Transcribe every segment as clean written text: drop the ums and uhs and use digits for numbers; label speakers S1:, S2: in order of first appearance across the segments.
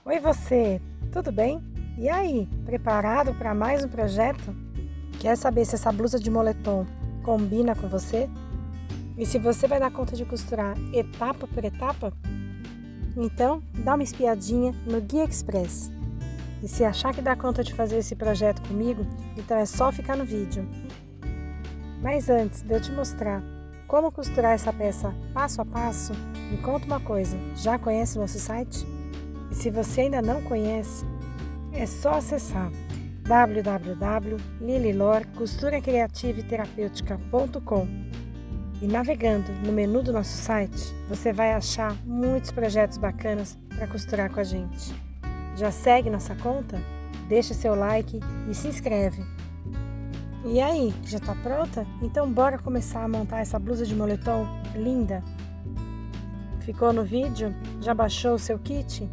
S1: Oi você, tudo bem? E aí, preparado para mais um projeto? Quer saber se essa blusa de moletom combina com você? E se você vai dar conta de costurar etapa por etapa? Então, dá uma espiadinha no Guia Express. E se achar que dá conta de fazer esse projeto comigo, então é só ficar no vídeo. Mas antes de eu te mostrar como costurar essa peça passo a passo, me conta uma coisa, já conhece o nosso site? E se você ainda não conhece, é só acessar www.lililorcosturacriativaeterapeutica.com e navegando no menu do nosso site, você vai achar muitos projetos bacanas para costurar com a gente. Já segue nossa conta? Deixa seu like e se inscreve. E aí, já está pronta? Então bora começar a montar essa blusa de moletom linda? Ficou no vídeo? Já baixou o seu kit?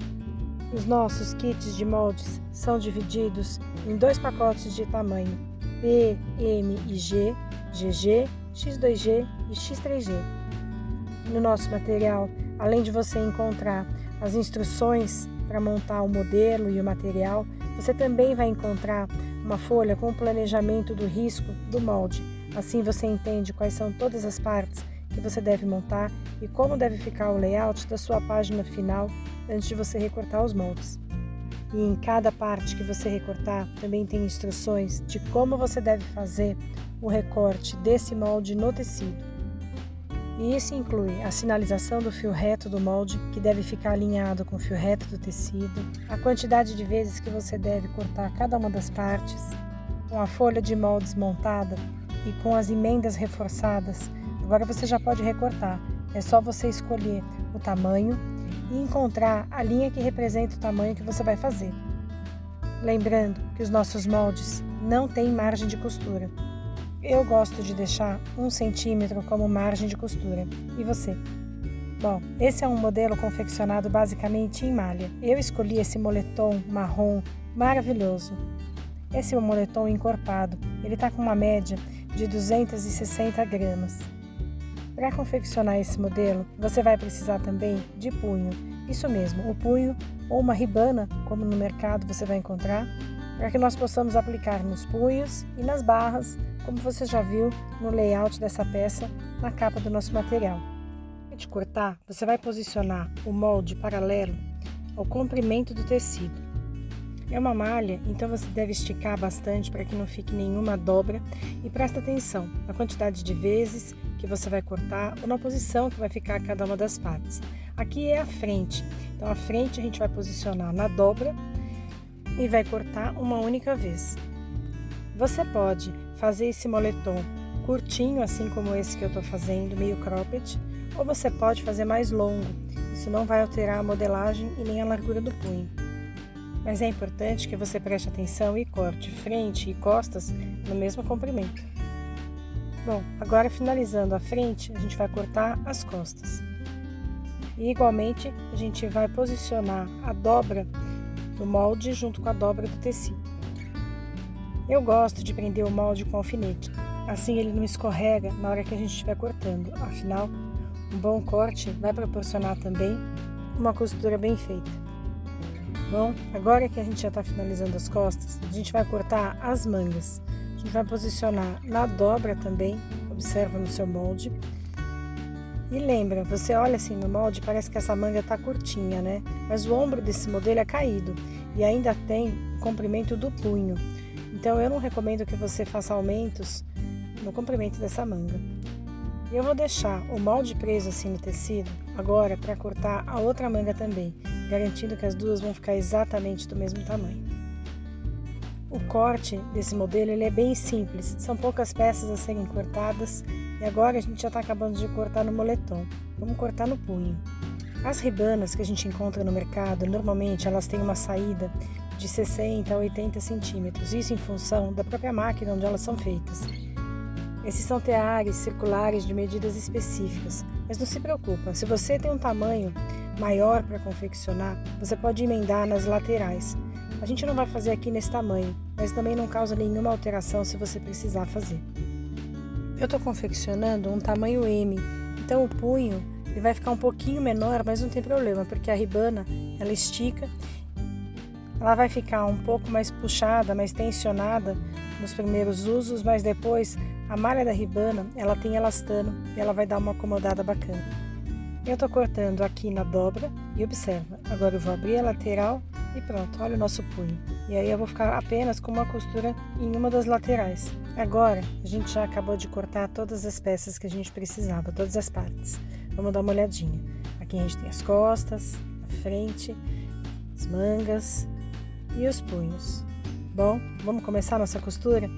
S1: Os nossos kits de moldes são divididos em 2 pacotes de tamanho P, M e G, GG, X2G e X3G. No nosso material, além de você encontrar as instruções para montar o modelo e o material, você também vai encontrar uma folha com o planejamento do risco do molde. Assim você entende quais são todas as partes que você deve montar e como deve ficar o layout da sua página final antes de você recortar os moldes. E em cada parte que você recortar também tem instruções de como você deve fazer o recorte desse molde no tecido. E isso inclui a sinalização do fio reto do molde, que deve ficar alinhado com o fio reto do tecido, a quantidade de vezes que você deve cortar cada uma das partes, com a folha de moldes montada e com as emendas reforçadas. Agora você já pode recortar, é só você escolher o tamanho e encontrar a linha que representa o tamanho que você vai fazer. Lembrando que os nossos moldes não têm margem de costura. Eu gosto de deixar 1 centímetro como margem de costura. E você? Bom, esse é um modelo confeccionado basicamente em malha. Eu escolhi esse moletom marrom maravilhoso. Esse é um moletom encorpado. Ele está com uma média de 260 gramas. Para confeccionar esse modelo, você vai precisar também de punho. Isso mesmo, o punho ou uma ribana, como no mercado você vai encontrar, para que nós possamos aplicar nos punhos e nas barras, como você já viu no layout dessa peça na capa do nosso material. Antes de cortar, você vai posicionar o molde paralelo ao comprimento do tecido. É uma malha, então você deve esticar bastante para que não fique nenhuma dobra e presta atenção na quantidade de vezes que você vai cortar ou na posição que vai ficar cada uma das partes. Aqui é a frente, então a frente a gente vai posicionar na dobra e vai cortar uma única vez. Você pode fazer esse moletom curtinho, assim como esse que eu estou fazendo, meio cropped, ou você pode fazer mais longo, isso não vai alterar a modelagem e nem a largura do punho. Mas é importante que você preste atenção e corte frente e costas no mesmo comprimento. Bom, agora finalizando a frente, a gente vai cortar as costas. E igualmente, a gente vai posicionar a dobra do molde junto com a dobra do tecido. Eu gosto de prender o molde com alfinete, assim ele não escorrega na hora que a gente estiver cortando. Afinal, um bom corte vai proporcionar também uma costura bem feita. Bom, agora que a gente já está finalizando as costas, a gente vai cortar as mangas. A gente vai posicionar na dobra também, observa no seu molde. E lembra, você olha assim no molde, parece que essa manga está curtinha, né? Mas o ombro desse modelo é caído e ainda tem o comprimento do punho. Então eu não recomendo que você faça aumentos no comprimento dessa manga. Eu vou deixar o molde preso assim no tecido agora para cortar a outra manga também, garantindo que as duas vão ficar exatamente do mesmo tamanho. O corte desse modelo ele é bem simples, são poucas peças a serem cortadas e agora a gente já está acabando de cortar no moletom. Vamos cortar no punho. As ribanas que a gente encontra no mercado, normalmente elas têm uma saída de 60 a 80 centímetros, isso em função da própria máquina onde elas são feitas. Esses são teares circulares de medidas específicas, mas não se preocupa, se você tem um tamanho maior para confeccionar, você pode emendar nas laterais. A gente não vai fazer aqui nesse tamanho, mas também não causa nenhuma alteração se você precisar fazer. Eu estou confeccionando um tamanho M, então o punho ele vai ficar um pouquinho menor, mas não tem problema, porque a ribana ela estica Ela vai ficar um pouco mais puxada, mais tensionada nos primeiros usos, mas depois a malha da ribana, ela tem elastano e ela vai dar uma acomodada bacana. Eu tô cortando aqui na dobra e observa, agora eu vou abrir a lateral e pronto, olha o nosso punho. E aí eu vou ficar apenas com uma costura em uma das laterais. Agora, a gente já acabou de cortar todas as peças que a gente precisava, todas as partes. Vamos dar uma olhadinha. Aqui a gente tem as costas, a frente, as mangas e os punhos. Bom, vamos começar a nossa costura?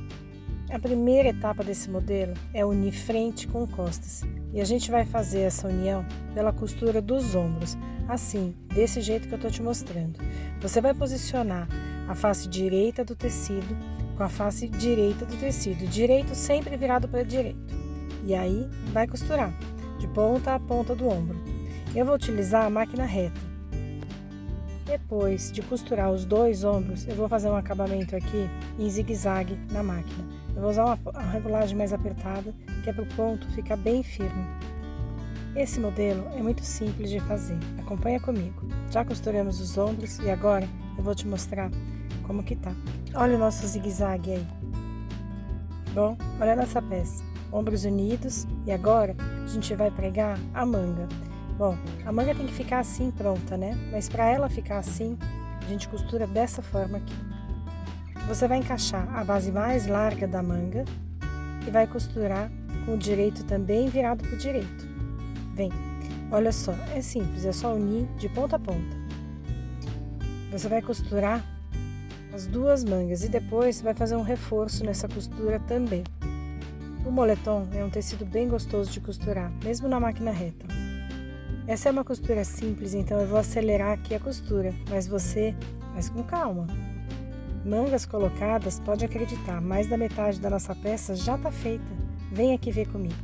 S1: A primeira etapa desse modelo é unir frente com costas. E a gente vai fazer essa união pela costura dos ombros, assim, desse jeito que eu estou te mostrando. Você vai posicionar a face direita do tecido com a face direita do tecido, direito sempre virado para direito. E aí vai costurar, de ponta a ponta do ombro. Eu vou utilizar a máquina reta. Depois de costurar os dois ombros, eu vou fazer um acabamento aqui em zigue-zague na máquina. Eu vou usar uma regulagem mais apertada, que é para o ponto ficar bem firme. Esse modelo é muito simples de fazer, acompanha comigo. Já costuramos os ombros e agora eu vou te mostrar como que tá. Olha o nosso zigue-zague aí. Bom, olha nossa peça. Ombros unidos e agora a gente vai pregar a manga. Bom, a manga tem que ficar assim pronta, né? Mas para ela ficar assim, a gente costura dessa forma aqui. Você vai encaixar a base mais larga da manga e vai costurar com o direito também virado para o direito. Vem, olha só, é simples, é só unir de ponta a ponta. Você vai costurar as duas mangas e depois vai fazer um reforço nessa costura também. O moletom é um tecido bem gostoso de costurar, mesmo na máquina reta. Essa é uma costura simples, então eu vou acelerar aqui a costura, mas você faz com calma. Mangas colocadas, pode acreditar, mais da metade da nossa peça já está feita. Vem aqui ver comigo.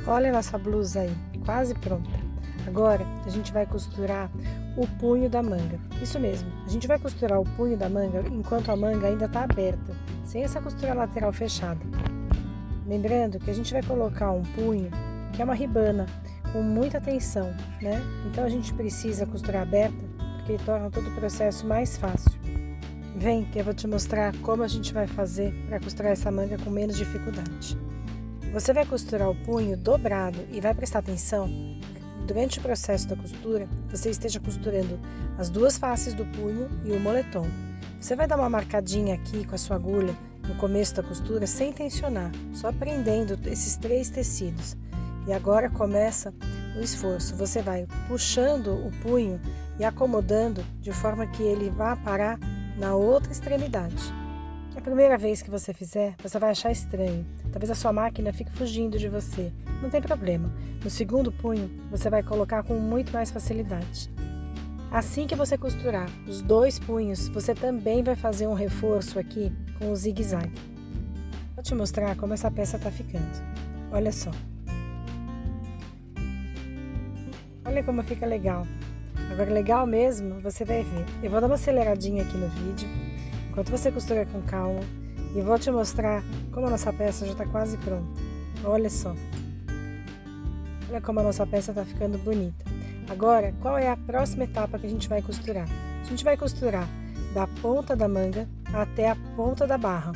S1: Olha a nossa blusa aí, quase pronta. Agora a gente vai costurar o punho da manga. Isso mesmo, a gente vai costurar o punho da manga enquanto a manga ainda está aberta, sem essa costura lateral fechada. Lembrando que a gente vai colocar um punho, que é uma ribana, com muita tensão, né? Então a gente precisa costurar aberta, porque torna todo o processo mais fácil. Vem que eu vou te mostrar como a gente vai fazer para costurar essa manga com menos dificuldade. Você vai costurar o punho dobrado e vai prestar atenção que durante o processo da costura você esteja costurando as duas faces do punho e o moletom. Você vai dar uma marcadinha aqui com a sua agulha no começo da costura sem tensionar, só prendendo esses três tecidos. E agora começa o esforço. Você vai puxando o punho e acomodando de forma que ele vá parar na outra extremidade. A primeira vez que você fizer, você vai achar estranho. Talvez a sua máquina fique fugindo de você. Não tem problema. No segundo punho, você vai colocar com muito mais facilidade. Assim que você costurar os dois punhos, você também vai fazer um reforço aqui com o zigue-zague. Vou te mostrar como essa peça está ficando. Olha só. Olha como fica legal. Agora, legal mesmo, você vai ver. Eu vou dar uma aceleradinha aqui no vídeo, enquanto você costura com calma, e vou te mostrar como a nossa peça já está quase pronta. Olha só. Olha como a nossa peça está ficando bonita. Agora, qual é a próxima etapa que a gente vai costurar? A gente vai costurar da ponta da manga até a ponta da barra.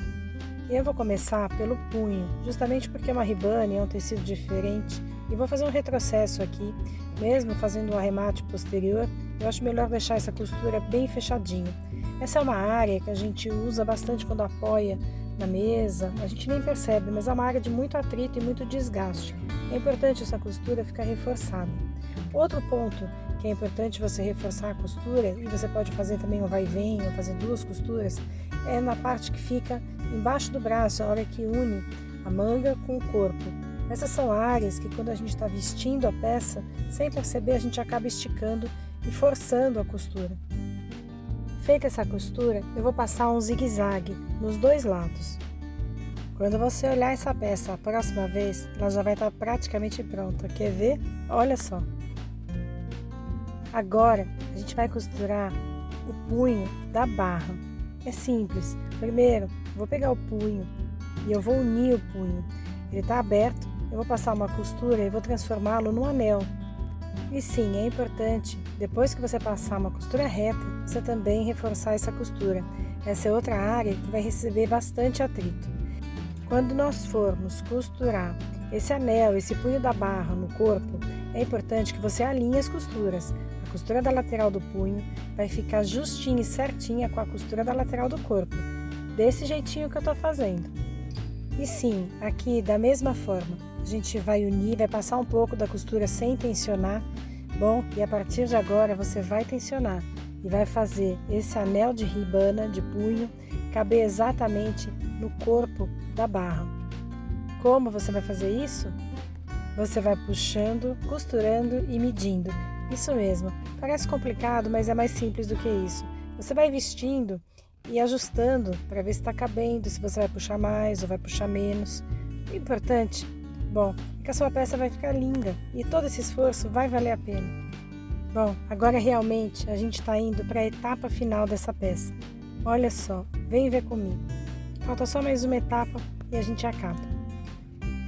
S1: E eu vou começar pelo punho, justamente porque é uma ribana e é um tecido diferente. E vou fazer um retrocesso aqui, mesmo fazendo um arremate posterior, eu acho melhor deixar essa costura bem fechadinha. Essa é uma área que a gente usa bastante quando apoia na mesa, a gente nem percebe, mas é uma área de muito atrito e muito desgaste. É importante essa costura ficar reforçada. Outro ponto que é importante você reforçar a costura, e você pode fazer também um vai e vem, ou fazer duas costuras, é na parte que fica embaixo do braço, a hora que une a manga com o corpo. Essas são áreas que quando a gente está vestindo a peça, sem perceber, a gente acaba esticando e forçando a costura. Feita essa costura, eu vou passar um zigue-zague nos dois lados. Quando você olhar essa peça a próxima vez, ela já vai estar praticamente pronta. Quer ver? Olha só. Agora, a gente vai costurar o punho da barra. É simples. Primeiro, vou pegar o punho e eu vou unir o punho. Ele está aberto. Eu vou passar uma costura e vou transformá-lo num anel. E sim, é importante, depois que você passar uma costura reta, você também reforçar essa costura. Essa é outra área que vai receber bastante atrito. Quando nós formos costurar esse anel, esse punho da barra no corpo, é importante que você alinhe as costuras. A costura da lateral do punho vai ficar justinha e certinha com a costura da lateral do corpo, desse jeitinho que eu estou fazendo. E sim, aqui da mesma forma, a gente vai unir, vai passar um pouco da costura sem tensionar. Bom, e a partir de agora você vai tensionar e vai fazer esse anel de ribana, de punho, caber exatamente no corpo da barra. Como você vai fazer isso? Você vai puxando, costurando e medindo. Isso mesmo, parece complicado, mas é mais simples do que isso. Você vai vestindo e ajustando para ver se está cabendo, se você vai puxar mais ou vai puxar menos. O importante, bom, é que a sua peça vai ficar linda e todo esse esforço vai valer a pena. Bom, agora realmente a gente está indo para a etapa final dessa peça. Olha só, vem ver comigo. Falta só mais uma etapa e a gente acaba.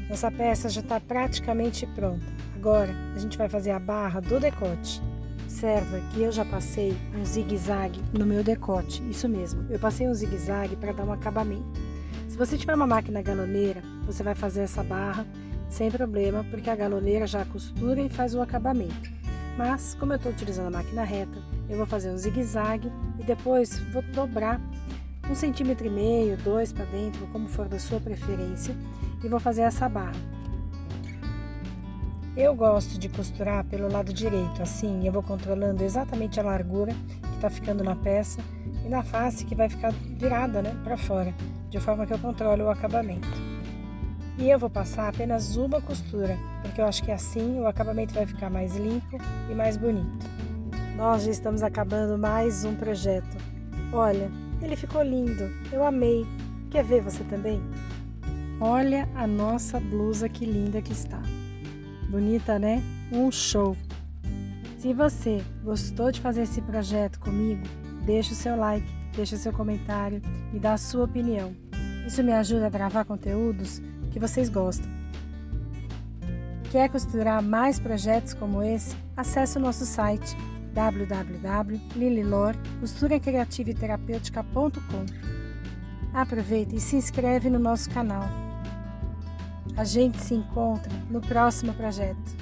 S1: Nossa peça já está praticamente pronta. Agora a gente vai fazer a barra do decote. Observa que eu já passei um zigue-zague no meu decote, isso mesmo, eu passei um zigue-zague para dar um acabamento. Se você tiver uma máquina galoneira, você vai fazer essa barra sem problema, porque a galoneira já costura e faz o acabamento. Mas, como eu estou utilizando a máquina reta, eu vou fazer um zigue-zague e depois vou dobrar 1,5 cm, 2 para dentro, como for da sua preferência, e vou fazer essa barra. Eu gosto de costurar pelo lado direito, assim eu vou controlando exatamente a largura que está ficando na peça e na face que vai ficar virada, para fora, de forma que eu controle o acabamento. E eu vou passar apenas uma costura, porque eu acho que assim o acabamento vai ficar mais limpo e mais bonito. Nós já estamos acabando mais um projeto. Olha, ele ficou lindo, eu amei. Quer ver você também? Olha a nossa blusa que linda que está. Bonita, né? Um show! Se você gostou de fazer esse projeto comigo, deixa o seu like, deixa o seu comentário, me dá a sua opinião. Isso me ajuda a gravar conteúdos que vocês gostam. Quer costurar mais projetos como esse? Acesse o nosso site www.lililor.costuracriativaeterapeutica.com. Aproveita e se inscreve no nosso canal. A gente se encontra no próximo projeto.